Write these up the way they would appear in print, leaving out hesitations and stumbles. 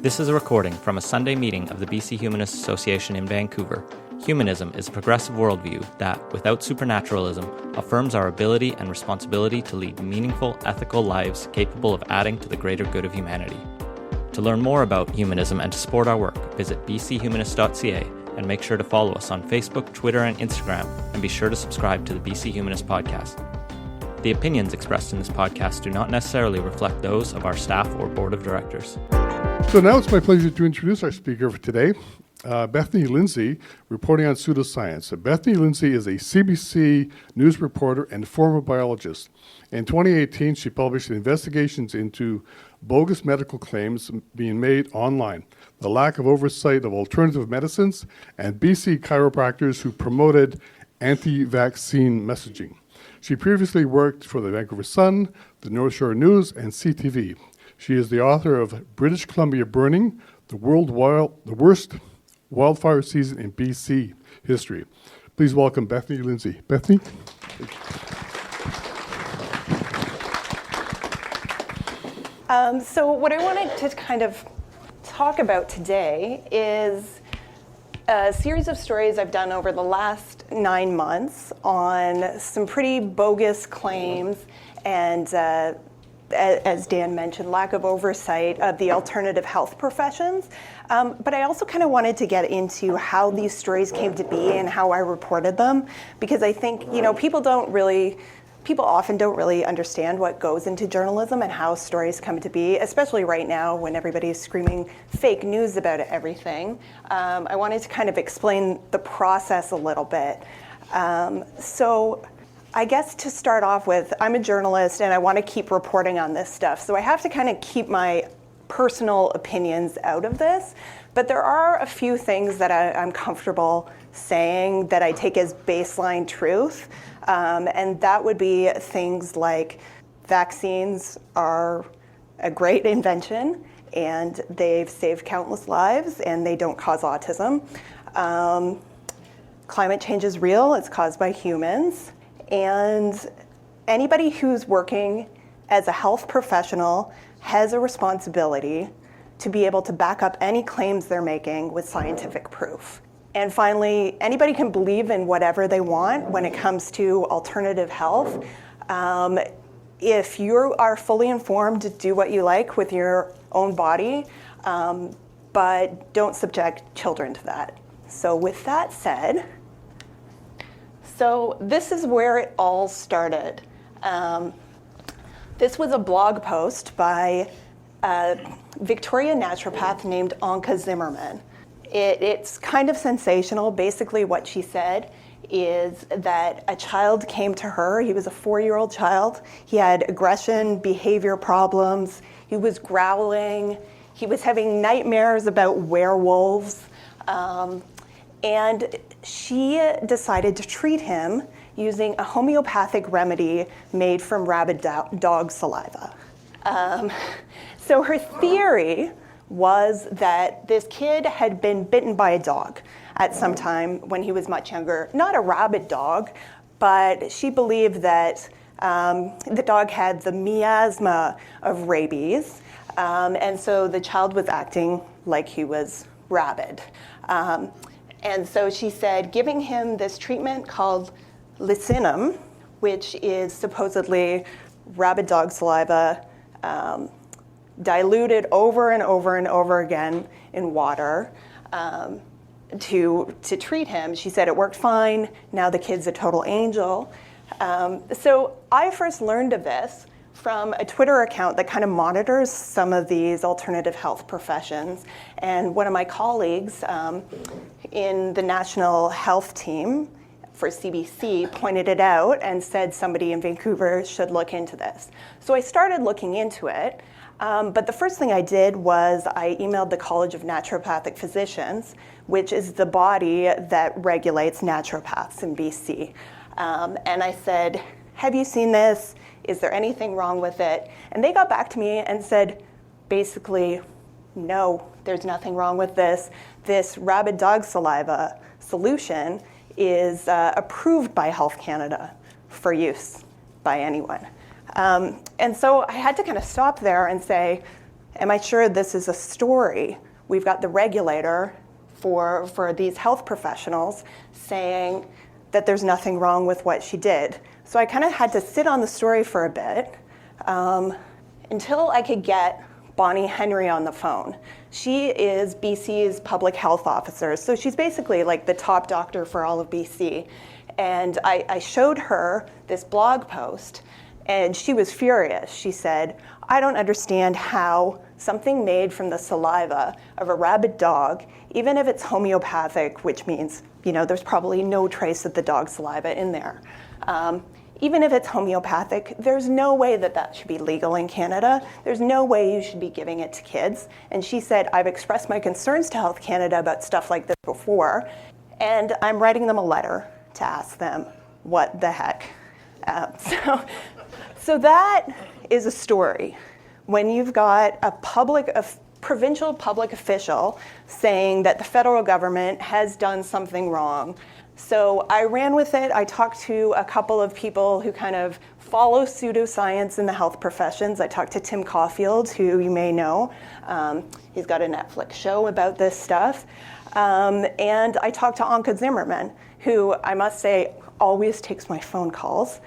This is a recording from a Sunday meeting of the BC Humanist Association in Vancouver. Humanism is a progressive worldview that, without supernaturalism, affirms our ability and responsibility to lead meaningful, ethical lives capable of adding to the greater good of humanity. To learn more about humanism and to support our work, visit bchumanist.ca and make sure to follow us on Facebook, Twitter, and Instagram, and be sure to subscribe to the BC Humanist podcast. The opinions expressed in this podcast do not necessarily reflect those of our staff or board of directors. So now it's my pleasure to introduce our speaker for today, Bethany Lindsay, reporting on pseudoscience. Bethany Lindsay is a CBC news reporter and former biologist. In 2018, she published investigations into bogus medical claims being made online, the lack of oversight of alternative medicines, and BC chiropractors who promoted anti-vaccine messaging. She previously worked for the Vancouver Sun, the Shore News and CTV. She is the author of British Columbia Burning, the worst wildfire season in BC history. Please welcome Bethany Lindsay. Bethany? So what I wanted to kind of talk about today is a series of stories I've done over the last 9 months on some pretty bogus claims and as Dan mentioned, lack of oversight of the alternative health professions. But I also kind of wanted to get into how these stories came to be and how I reported them, because I think, people often don't really understand what goes into journalism and how stories come to be, especially right now when everybody's screaming fake news about everything. I wanted to kind of explain the process a little bit. So I guess to start off with, I'm a journalist and I want to keep reporting on this stuff. So I have to kind of keep my personal opinions out of this. But there are a few things that I'm comfortable saying that I take as baseline truth. And that would be things like vaccines are a great invention and they've saved countless lives and they don't cause autism. Climate change is real, it's caused by humans. And anybody who's working as a health professional has a responsibility to be able to back up any claims they're making with scientific proof. And finally, anybody can believe in whatever they want when it comes to alternative health. If you are fully informed, do what you like with your own body, but don't subject children to that. So with that said, so this is where it all started. This was a blog post by a Victoria naturopath named Anka Zimmerman. It's kind of sensational. Basically what she said is that a child came to her. He was a 4-year-old child. He had aggression, behavior problems. He was growling. He was having nightmares about werewolves. And she decided to treat him using a homeopathic remedy made from rabid dog saliva. So her theory was that this kid had been bitten by a dog at some time when he was much younger. Not a rabid dog, but she believed that the dog had the miasma of rabies, and so the child was acting like he was rabid. And so she said, giving him this treatment called licinum, which is supposedly rabid dog saliva, diluted over and over and over again in water to treat him. She said it worked fine. Now the kid's a total angel. So I first learned of this from a Twitter account that kind of monitors some of these alternative health professions. And one of my colleagues in the national health team for CBC pointed it out and said somebody in Vancouver should look into this. So I started looking into it. But the first thing I did was I emailed the College of Naturopathic Physicians, which is the body that regulates naturopaths in BC. And I said, have you seen this? Is there anything wrong with it? And they got back to me and said, basically, no, there's nothing wrong with this. This rabid dog saliva solution is approved by Health Canada for use by anyone. And so I had to kind of stop there and say, am I sure this is a story? We've got the regulator for these health professionals saying that there's nothing wrong with what she did. So I kind of had to sit on the story for a bit until I could get Bonnie Henry on the phone. She is BC's public health officer, so she's basically like the top doctor for all of BC. And I showed her this blog post, and she was furious. She said, I don't understand how something made from the saliva of a rabid dog, even if it's homeopathic, which means, there's probably no trace of the dog's saliva in there. Even if it's homeopathic, there's no way that should be legal in Canada. There's no way you should be giving it to kids. And she said, I've expressed my concerns to Health Canada about stuff like this before, and I'm writing them a letter to ask them what the heck. So that is a story. When you've got a provincial public official saying that the federal government has done something wrong. So I ran with it. I talked to a couple of people who kind of follow pseudoscience in the health professions. I talked to Tim Caulfield, who you may know. He's got a Netflix show about this stuff. And I talked to Anke Zimmerman, who I must say always takes my phone calls.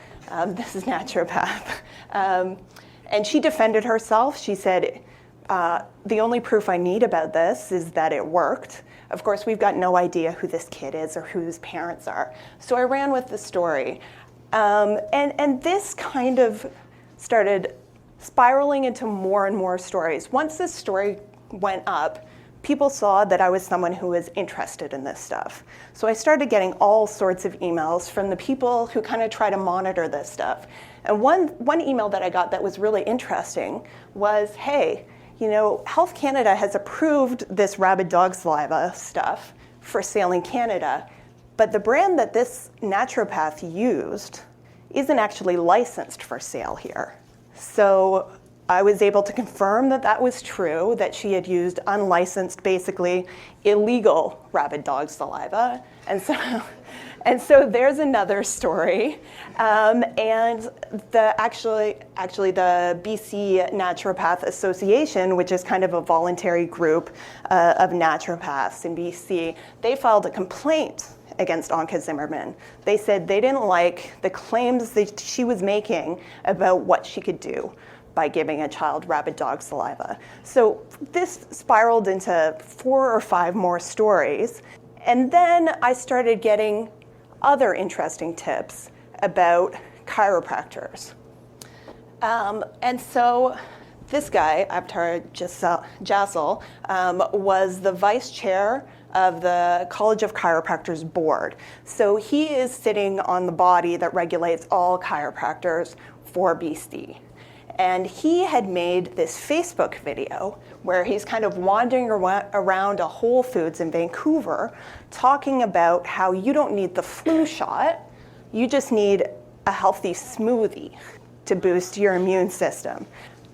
This is naturopath. And she defended herself. She said, the only proof I need about this is that it worked. Of course, we've got no idea who this kid is or who his parents are. So I ran with the story. And this kind of started spiraling into more and more stories. Once this story went up, people saw that I was someone who was interested in this stuff. So I started getting all sorts of emails from the people who kind of try to monitor this stuff. And one email that I got that was really interesting was, hey, Health Canada has approved this rabid dog saliva stuff for sale in Canada, but the brand that this naturopath used isn't actually licensed for sale here. So I was able to confirm that was true, that she had used unlicensed, basically illegal rabid dog saliva. And so there's another story. And actually the BC Naturopath Association, which is kind of a voluntary group of naturopaths in BC, they filed a complaint against Anke Zimmerman. They said they didn't like the claims that she was making about what she could do by giving a child rabid dog saliva. So this spiraled into 4 or 5 more stories. And then I started getting other interesting tips about chiropractors. And so this guy, Abtar Jassel, was the vice chair of the College of Chiropractors board. So he is sitting on the body that regulates all chiropractors for BC. And he had made this Facebook video where he's kind of wandering around a Whole Foods in Vancouver talking about how you don't need the flu shot, you just need a healthy smoothie to boost your immune system.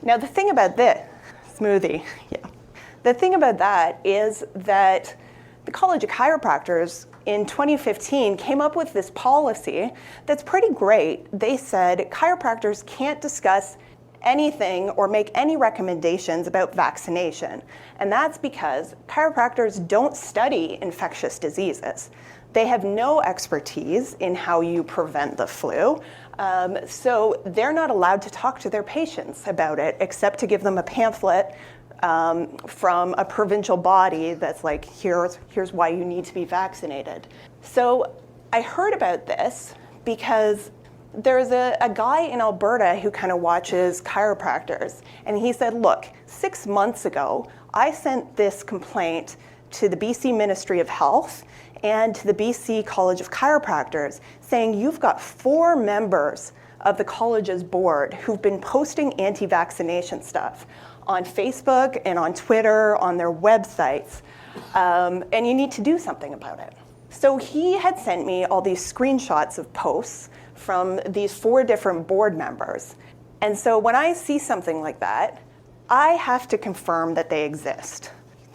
Now the thing about this, the thing about that is that the College of Chiropractors in 2015 came up with this policy that's pretty great. They said chiropractors can't discuss anything or make any recommendations about vaccination. And that's because chiropractors don't study infectious diseases. They have no expertise in how you prevent the flu. So they're not allowed to talk to their patients about it except to give them a pamphlet from a provincial body that's like, here's why you need to be vaccinated. So I heard about this because there's a guy in Alberta who kind of watches chiropractors, and he said, look, 6 months ago, I sent this complaint to the BC Ministry of Health and to the BC College of Chiropractors saying you've got 4 members of the college's board who've been posting anti-vaccination stuff on Facebook and on Twitter, on their websites, and you need to do something about it. So he had sent me all these screenshots of posts from these 4 different board members. And so when I see something like that, I have to confirm that they exist,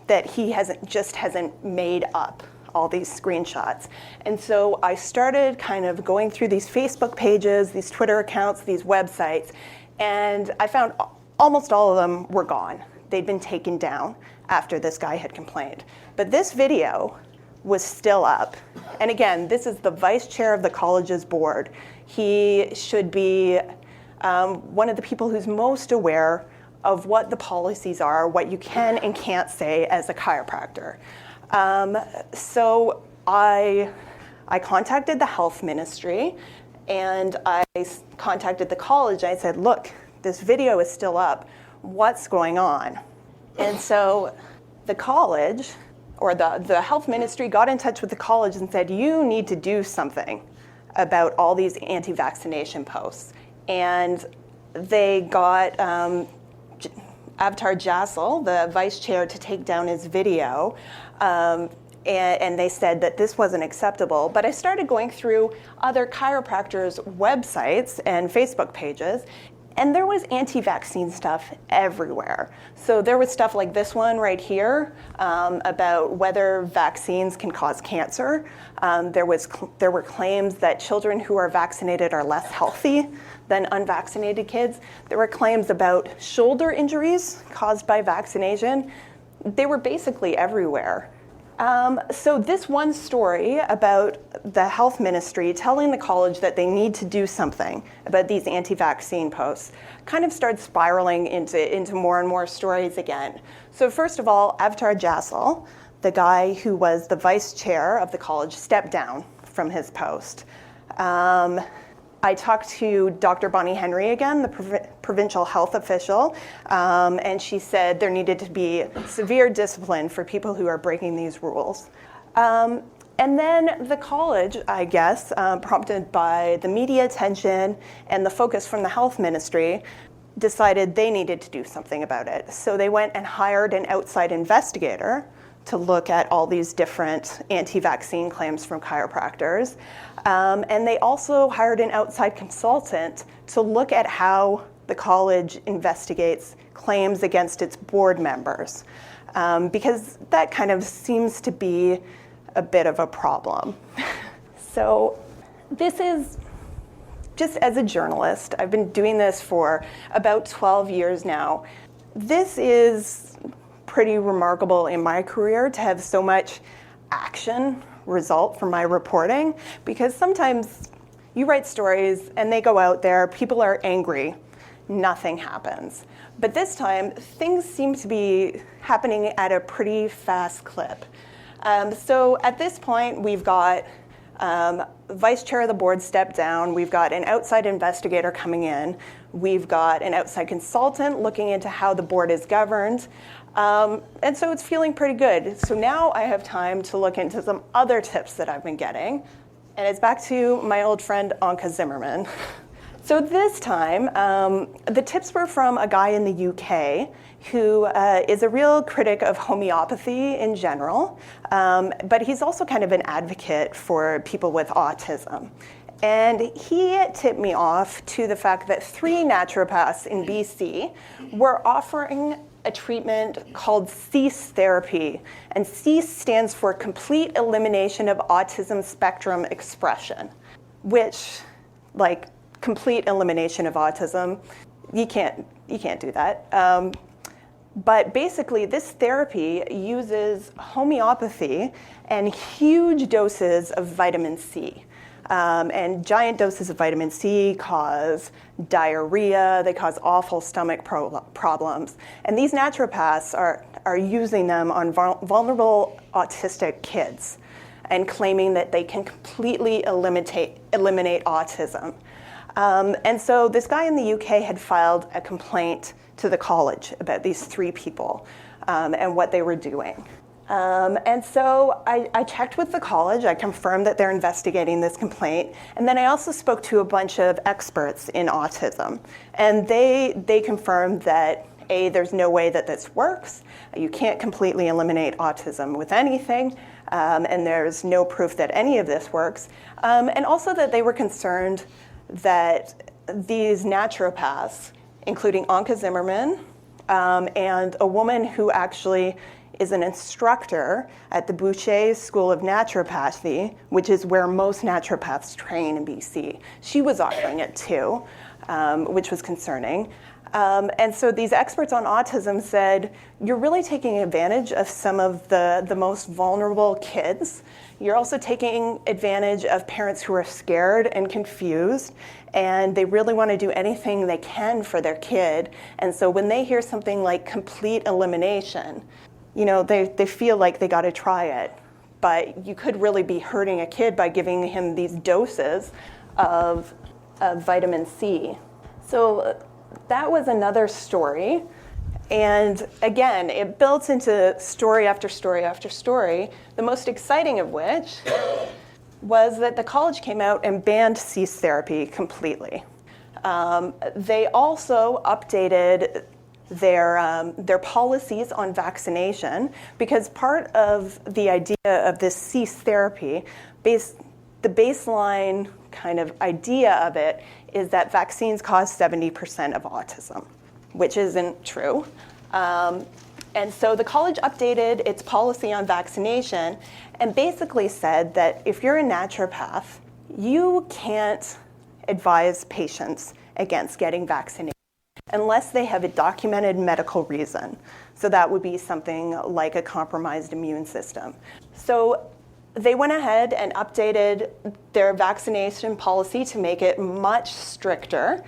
that he hasn't made up all these screenshots. And so I started kind of going through these Facebook pages, these Twitter accounts, these websites, and I found almost all of them were gone. they'd been taken down after this guy had complained. But this video was still up. And again, this is the vice chair of the college's board. He should be one of the people who's most aware of what the policies are, what you can and can't say as a chiropractor. So I contacted the health ministry, and I contacted the college. I said, look, this video is still up. What's going on? And so the college, or the health ministry, got in touch with the college and said, you need to do something about all these anti-vaccination posts. And they got Avtar Jassal, the vice chair, to take down his video. And they said that this wasn't acceptable. But I started going through other chiropractors' websites and Facebook pages, and there was anti-vaccine stuff everywhere. So there was stuff like this one right here about whether vaccines can cause cancer. There were claims that children who are vaccinated are less healthy than unvaccinated kids. There were claims about shoulder injuries caused by vaccination. They were basically everywhere. So this one story about the health ministry telling the college that they need to do something about these anti-vaccine posts kind of started spiraling into more and more stories again. So first of all, Avtar Jassal, the guy who was the vice chair of the college, stepped down from his post. I talked to Dr. Bonnie Henry again, the provincial health official, and she said there needed to be severe discipline for people who are breaking these rules. And then the college, I guess, prompted by the media attention and the focus from the health ministry, decided they needed to do something about it. So they went and hired an outside investigator to look at all these different anti-vaccine claims from chiropractors. And they also hired an outside consultant to look at how the college investigates claims against its board members, because that kind of seems to be a bit of a problem. So this is, just as a journalist, I've been doing this for about 12 years now. This is pretty remarkable in my career to have so much action result from my reporting, because sometimes you write stories and they go out there, people are angry, nothing happens. But this time, things seem to be happening at a pretty fast clip. So at this point, we've got vice chair of the board stepped down, we've got an outside investigator coming in, we've got an outside consultant looking into how the board is governed, and so it's feeling pretty good. So now I have time to look into some other tips that I've been getting, and it's back to my old friend Anke Zimmerman. So this time, the tips were from a guy in the UK who is a real critic of homeopathy in general, but he's also kind of an advocate for people with autism. And he tipped me off to the fact that 3 naturopaths in BC were offering a treatment called CEASE therapy. And CEASE stands for Complete Elimination of Autism Spectrum Expression, which, like, complete elimination of autism, you can't do that. But basically, this therapy uses homeopathy and huge doses of vitamin C. And giant doses of vitamin C cause diarrhea, they cause awful stomach problems. And these naturopaths are using them on vulnerable autistic kids and claiming that they can completely eliminate autism. And so this guy in the UK had filed a complaint to the college about these 3 people and what they were doing. And so I checked with the college, I confirmed that they're investigating this complaint, and then I also spoke to a bunch of experts in autism. And they confirmed that, A, there's no way that this works, you can't completely eliminate autism with anything, and there's no proof that any of this works, and also that they were concerned that these naturopaths, including Anke Zimmerman, and a woman who actually is an instructor at the Boucher School of Naturopathy, which is where most naturopaths train in BC. She was offering it too, which was concerning. And so these experts on autism said, you're really taking advantage of some of the most vulnerable kids. You're also taking advantage of parents who are scared and confused, and they really want to do anything they can for their kid. And so when they hear something like complete elimination, they feel like they got to try it. But you could really be hurting a kid by giving him these doses of vitamin C. So that was another story. And again, it built into story after story after story, the most exciting of which was that the college came out and banned cease therapy completely. They also updated their policies on vaccination, because part of the idea of this cease therapy, the baseline kind of idea of it is that vaccines cause 70% of autism, which isn't true. And so the college updated its policy on vaccination and basically said that if you're a naturopath, you can't advise patients against getting vaccinated unless they have a documented medical reason. So that would be something like a compromised immune system. So they went ahead and updated their vaccination policy to make it much stricter.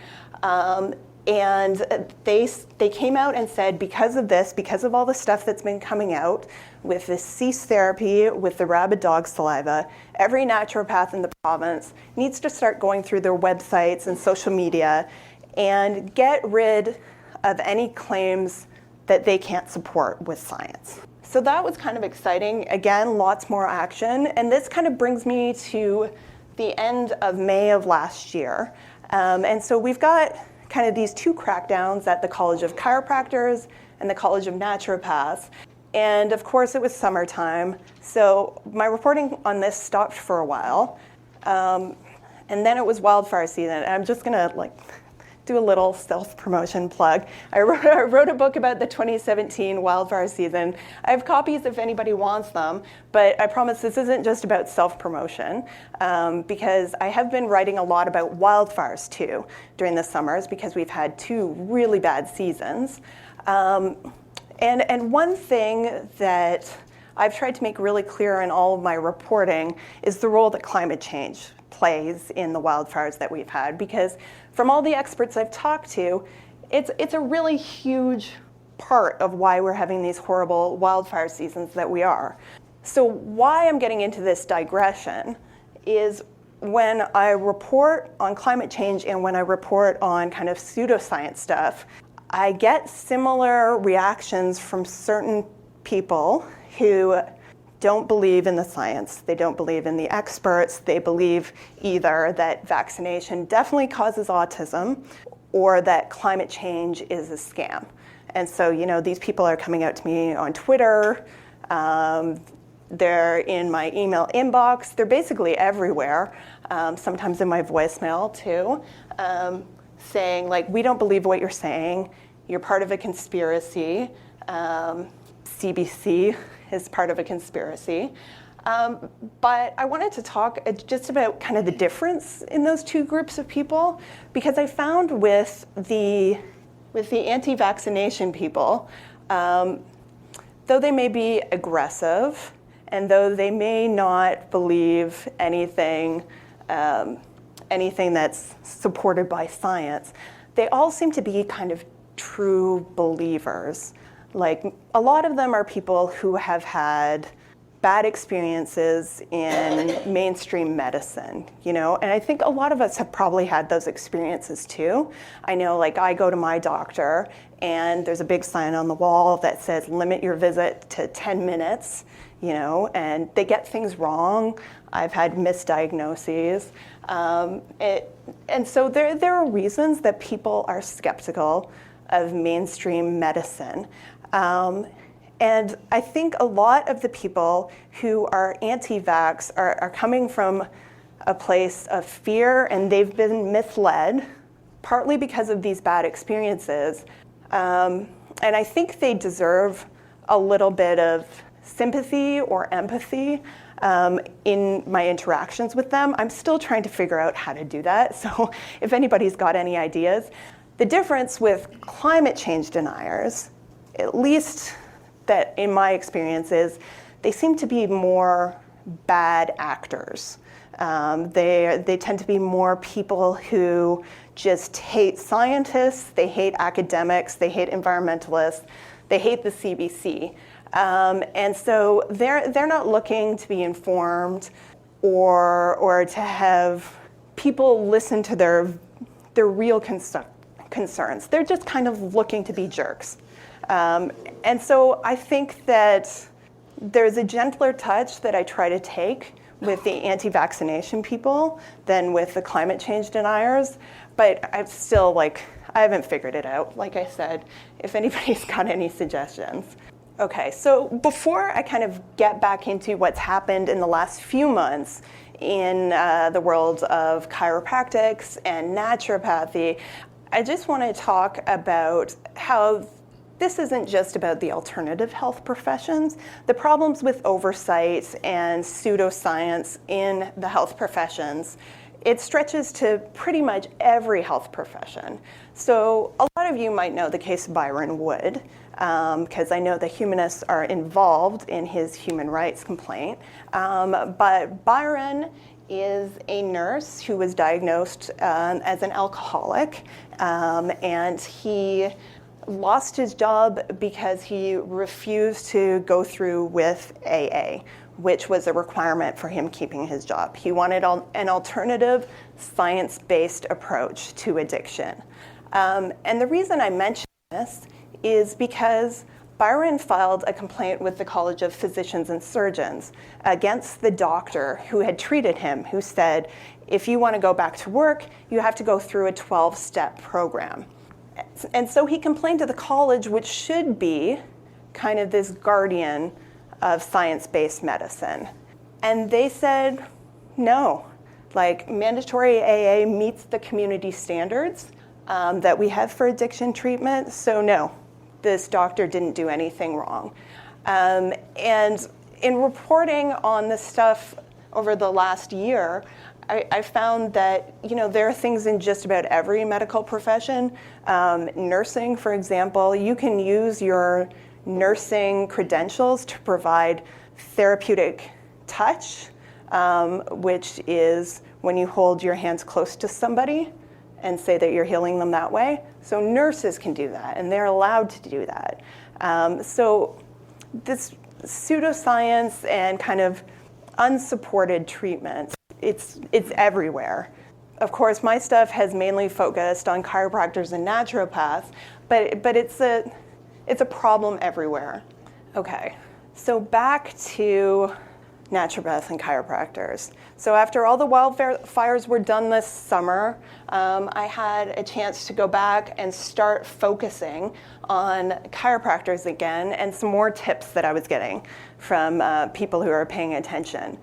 And they came out and said, because of this, because of all the stuff that's been coming out with this cease therapy, with the rabid dog saliva, every naturopath in the province needs to start going through their websites and social media and get rid of any claims that they can't support with science. So that was kind of exciting. Again, lots more action. And this kind of brings me to the end of May of last year. And so we've got kind of these two crackdowns at the College of Chiropractors and the College of Naturopaths. And of course, it was summertime. So my reporting on this stopped for a while. And then it was wildfire season. And I'm just gonna do a little self-promotion plug. I wrote a book about the 2017 wildfire season. I have copies if anybody wants them, but I promise this isn't just about self-promotion, because I have been writing a lot about wildfires too during the summers, because we've had two really bad seasons. And one thing that I've tried to make really clear in all of my reporting is the role that climate change plays in the wildfires that we've had, because from all the experts I've talked to, it's a really huge part of why we're having these horrible wildfire seasons that we are. So why I'm getting into this digression is when I report on climate change and when I report on kind of pseudoscience stuff, I get similar reactions from certain people who don't believe in the science. They don't believe in the experts. They believe either that vaccination definitely causes autism or that climate change is a scam. And so, these people are coming out to me on Twitter. They're in my email inbox. They're basically everywhere, sometimes in my voicemail too, saying, we don't believe what you're saying. You're part of a conspiracy. CBC is part of a conspiracy. But I wanted to talk just about kind of the difference in those two groups of people, because I found with the anti-vaccination people, though they may be aggressive and though they may not believe anything that's supported by science, they all seem to be kind of true believers. A lot of them are people who have had bad experiences in mainstream medicine, and I think a lot of us have probably had those experiences too. I know, I go to my doctor and there's a big sign on the wall that says limit your visit to 10 minutes, and they get things wrong. I've had misdiagnoses. And so there are reasons that people are skeptical of mainstream medicine. And I think a lot of the people who are anti-vax are coming from a place of fear, and they've been misled, partly because of these bad experiences. And I think they deserve a little bit of sympathy or empathy in my interactions with them. I'm still trying to figure out how to do that. So if anybody's got any ideas. The difference with climate change deniers, at least that in my experience, is they seem to be more bad actors. They tend to be more people who just hate scientists, they hate academics, they hate environmentalists, they hate the CBC. And so they're not looking to be informed or to have people listen to their real concerns. They're just kind of looking to be jerks. And so I think that there's a gentler touch that I try to take with the anti-vaccination people than with the climate change deniers. But I'm still I haven't figured it out. Like I said, if anybody's got any suggestions. Okay, so before I kind of get back into what's happened in the last few months in the world of chiropractics and naturopathy, I just want to talk about how this isn't just about the alternative health professions. The problems with oversight and pseudoscience in the health professions, it stretches to pretty much every health profession. So a lot of you might know the case of Byron Wood, because I know the humanists are involved in his human rights complaint. But Byron is a nurse who was diagnosed as an alcoholic, and he lost his job because he refused to go through with AA, which was a requirement for him keeping his job. He wanted an alternative science-based approach to addiction. And the reason I mention this is because Byron filed a complaint with the College of Physicians and Surgeons against the doctor who had treated him, who said, if you want to go back to work, you have to go through a 12-step program. And so he complained to the college, which should be kind of this guardian of science-based medicine. And they said, no, mandatory AA meets the community standards that we have for addiction treatment, so no, this doctor didn't do anything wrong. And in reporting on this stuff over the last year, I found that there are things in just about every medical profession. Nursing, for example, you can use your nursing credentials to provide therapeutic touch, which is when you hold your hands close to somebody and say that you're healing them that way. So nurses can do that, and they're allowed to do that. So this pseudoscience and kind of unsupported treatments, it's everywhere. Of course, my stuff has mainly focused on chiropractors and naturopaths, but it's a problem everywhere. Okay, so back to naturopaths and chiropractors. So after all the wildfires were done this summer, I had a chance to go back and start focusing on chiropractors again and some more tips that I was getting from people who are paying attention.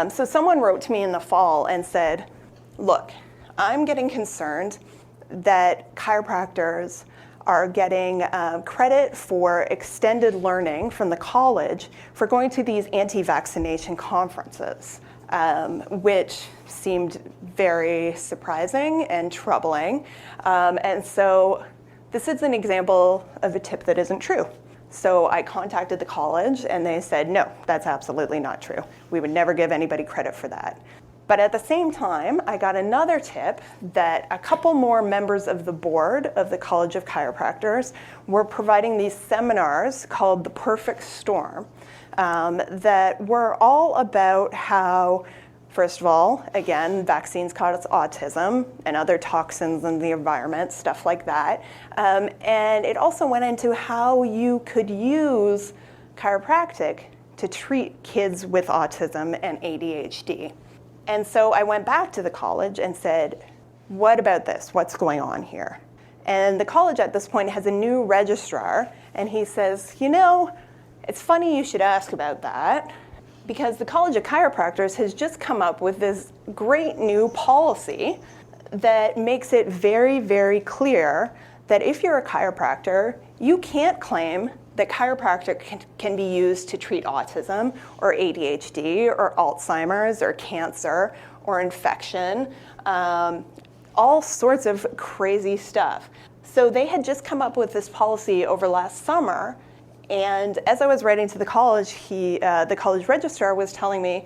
So someone wrote to me in the fall and said, look, I'm getting concerned that chiropractors are getting credit for extended learning from the college for going to these anti-vaccination conferences, which seemed very surprising and troubling. And so this is an example of a tip that isn't true. So I contacted the college and they said, no, that's absolutely not true. We would never give anybody credit for that. But at the same time, I got another tip that a couple more members of the board of the College of Chiropractors were providing these seminars called The Perfect Storm that were all about how, first of all, again, vaccines cause autism and other toxins in the environment, stuff like that. And it also went into how you could use chiropractic to treat kids with autism and ADHD. And so I went back to the college and said, what about this? What's going on here? And the college at this point has a new registrar, and he says, it's funny you should ask about that, because the College of Chiropractors has just come up with this great new policy that makes it very, very clear that if you're a chiropractor, you can't claim that chiropractic can be used to treat autism or ADHD or Alzheimer's or cancer or infection. all sorts of crazy stuff. So they had just come up with this policy over last summer, and as I was writing to the college, the college registrar was telling me,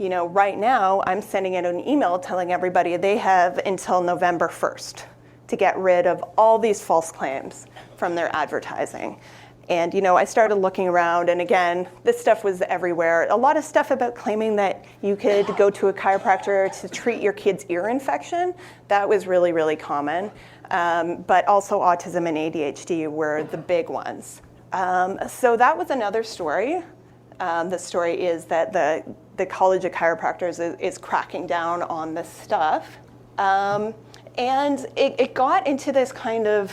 right now I'm sending out an email telling everybody they have until November 1st to get rid of all these false claims from their advertising. And I started looking around, and again, this stuff was everywhere. A lot of stuff about claiming that you could go to a chiropractor to treat your kid's ear infection. That was really, really common. But also autism and ADHD were the big ones. So that was another story. The story is that the College of Chiropractors is cracking down on this stuff. And it got into this kind of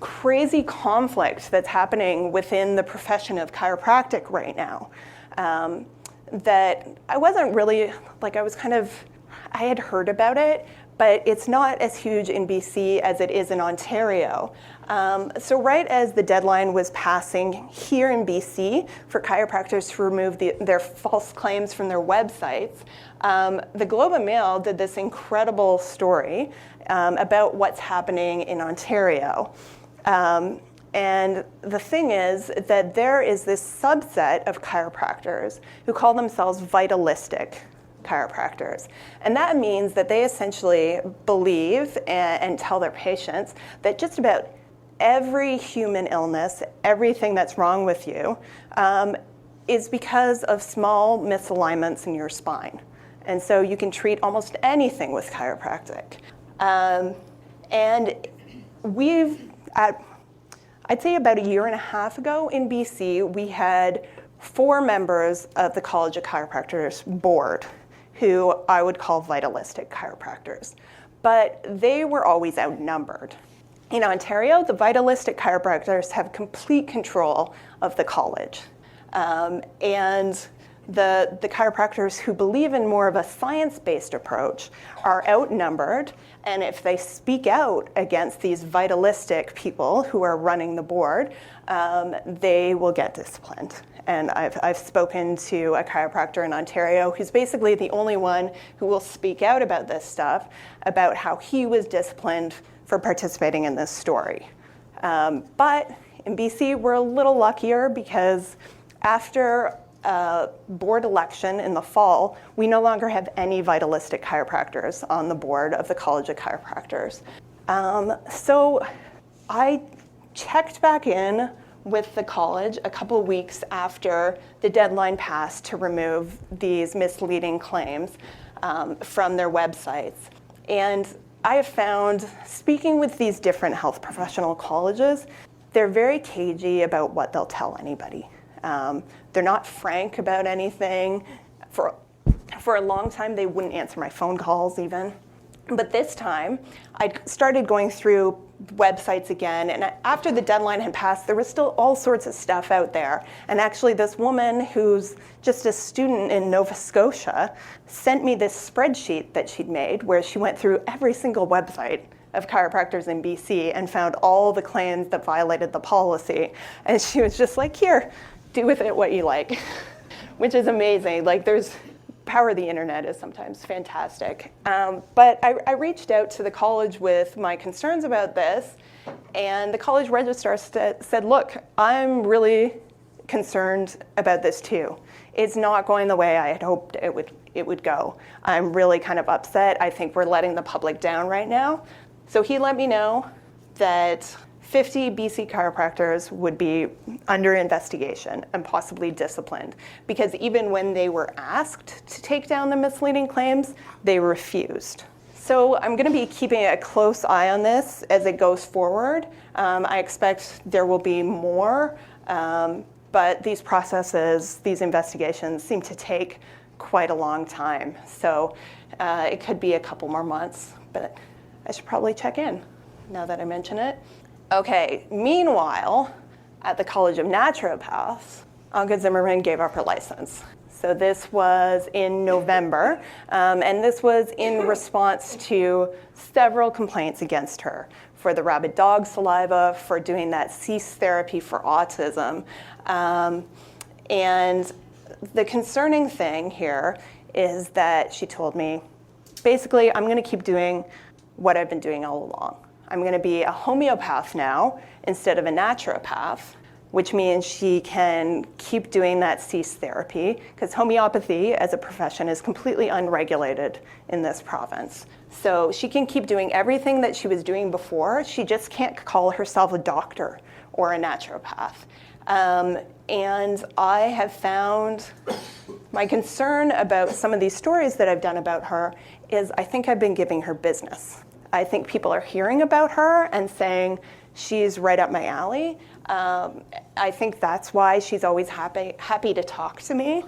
crazy conflict that's happening within the profession of chiropractic right now. That I wasn't really, I had heard about it, but it's not as huge in BC as it is in Ontario. So right as the deadline was passing here in BC for chiropractors to remove their false claims from their websites, the Globe and Mail did this incredible story about what's happening in Ontario. And the thing is that there is this subset of chiropractors who call themselves vitalistic chiropractors. And that means that they essentially believe and tell their patients that just about every human illness, everything that's wrong with you, is because of small misalignments in your spine. And so you can treat almost anything with chiropractic. And I'd say about a year and a half ago in BC, we had 4 members of the College of Chiropractors board who I would call vitalistic chiropractors. But they were always outnumbered. In Ontario, the vitalistic chiropractors have complete control of the college. And the chiropractors who believe in more of a science-based approach are outnumbered, and if they speak out against these vitalistic people who are running the board, they will get disciplined. And I've spoken to a chiropractor in Ontario who's basically the only one who will speak out about this stuff, about how he was disciplined for participating in this story. But in BC, we're a little luckier because after board election in the fall, we no longer have any vitalistic chiropractors on the board of the College of Chiropractors. So I checked back in with the college a couple weeks after the deadline passed to remove these misleading claims from their websites. And I have found, speaking with these different health professional colleges, they're very cagey about what they'll tell anybody. They're not frank about anything. For a long time, they wouldn't answer my phone calls even. But this time, I started going through websites again, and after the deadline had passed, there was still all sorts of stuff out there. And actually, this woman who's just a student in Nova Scotia sent me this spreadsheet that she'd made where she went through every single website of chiropractors in BC and found all the claims that violated the policy. And she was just like, here, do with it what you like, which is amazing. Power of the internet is sometimes fantastic. But I reached out to the college with my concerns about this, and the college registrar said, look, I'm really concerned about this too. It's not going the way I had hoped it would go. I'm really kind of upset. I think we're letting the public down right now. So he let me know that 50 BC chiropractors would be under investigation and possibly disciplined, because even when they were asked to take down the misleading claims, they refused. So I'm going to be keeping a close eye on this as it goes forward. I expect there will be more, but these processes, these investigations seem to take quite a long time. So it could be a couple more months, but I should probably check in now that I mention it. Okay, meanwhile, at the College of Naturopaths, Anka Zimmerman gave up her license. So this was in November, and this was in response to several complaints against her for the rabid dog saliva, for doing that cease therapy for autism. And the concerning thing here is that she told me, basically, I'm going to keep doing what I've been doing all along. I'm going to be a homeopath now instead of a naturopath, which means she can keep doing that cease therapy, because homeopathy as a profession is completely unregulated in this province. So she can keep doing everything that she was doing before. She just can't call herself a doctor or a naturopath. And I have found my concern about some of these stories that I've done about her is I think I've been giving her business. I think people are hearing about her and saying, she's right up my alley. I think that's why she's always happy to talk to me.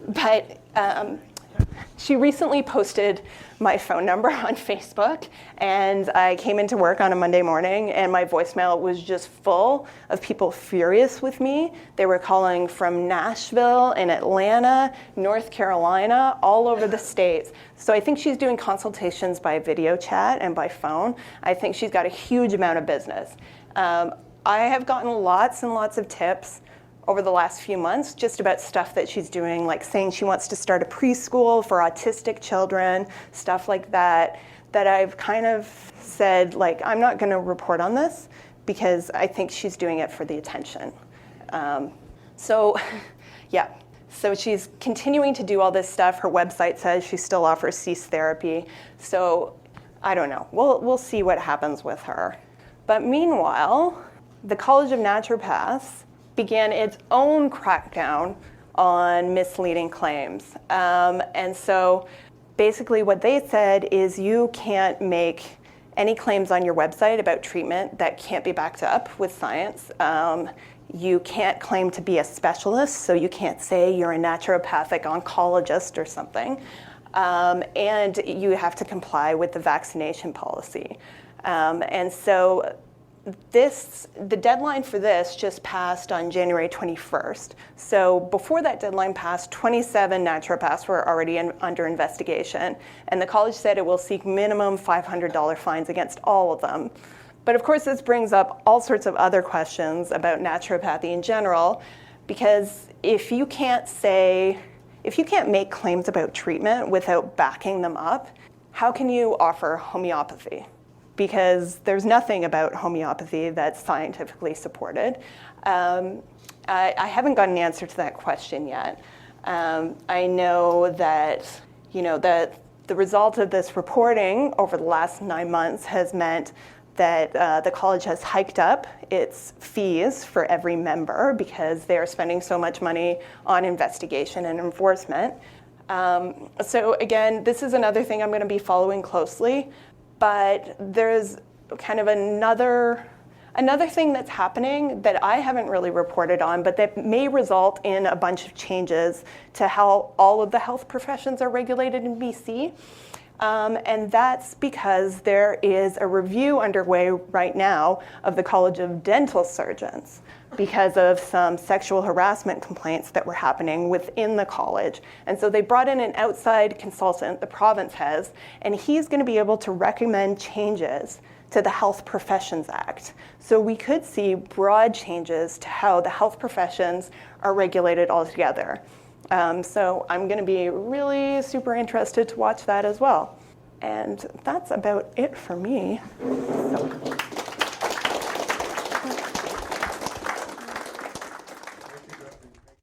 But she recently posted my phone number on Facebook, and I came into work on a Monday morning, and my voicemail was just full of people furious with me. They were calling from Nashville and Atlanta, North Carolina, all over the States. So I think she's doing consultations by video chat and by phone. I think she's got a huge amount of business. I have gotten lots and lots of tips over the last few months just about stuff that she's doing, like saying she wants to start a preschool for autistic children, stuff like that, that I've kind of said, like, I'm not going to report on this because I think she's doing it for the attention. So she's continuing to do all this stuff. Her website says she still offers cease therapy. So I don't know. We'll see what happens with her. But meanwhile, the College of Naturopaths began its own crackdown on misleading claims. And so basically what they said is you can't make any claims on your website about treatment that can't be backed up with science. You can't claim to be a specialist, so you can't say you're a naturopathic oncologist or something. And you have to comply with the vaccination policy. And so the deadline for this just passed on January 21st. So before that deadline passed, 27 naturopaths were already under investigation. And the college said it will seek minimum $500 fines against all of them. But of course, this brings up all sorts of other questions about naturopathy in general, because if you can't make claims about treatment without backing them up, how can you offer homeopathy? Because there's nothing about homeopathy that's scientifically supported. I haven't got an answer to that question yet. I know that, that the result of this reporting over the last 9 months has meant that the college has hiked up its fees for every member because they are spending so much money on investigation and enforcement. So again, this is another thing I'm going to be following closely. But there's kind of another thing that's happening that I haven't really reported on, but that may result in a bunch of changes to how all of the health professions are regulated in BC. And that's because there is a review underway right now of the College of Dental Surgeons because of some sexual harassment complaints that were happening within the college. And so they brought in an outside consultant, the province has, and he's going to be able to recommend changes to the Health Professions Act. So we could see broad changes to how the health professions are regulated altogether. So I'm going to be really super interested to watch that as well. And that's about it for me. So.